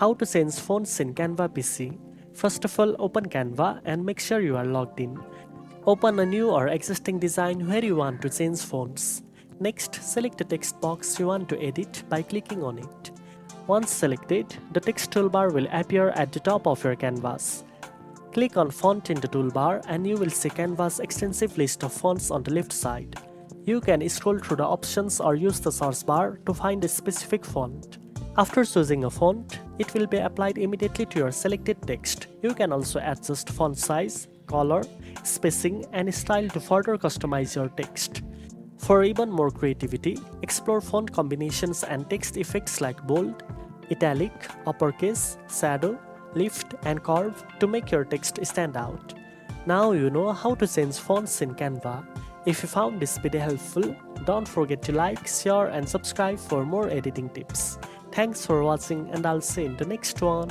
How to change fonts in Canva PC. First of all, open Canva and make sure you are logged in. Open a new or existing design where you want to change fonts. Next, select the text box you want to edit by clicking on it. Once selected, the text toolbar will appear at the top of your canvas. Click on Font in the toolbar and you will see Canva's extensive list of fonts on the left side. You can scroll through the options or use the search bar to find a specific font. After choosing a font, it will be applied immediately to your selected text. You can also adjust font size, color, spacing, and style to further customize your text. For even more creativity, explore font combinations and text effects like bold, italic, uppercase, shadow, lift, and curve to make your text stand out. Now you know how to change fonts in Canva. If you found this video helpful, don't forget to like, share, and subscribe for more editing tips. Thanks for watching, and I'll see you in the next one.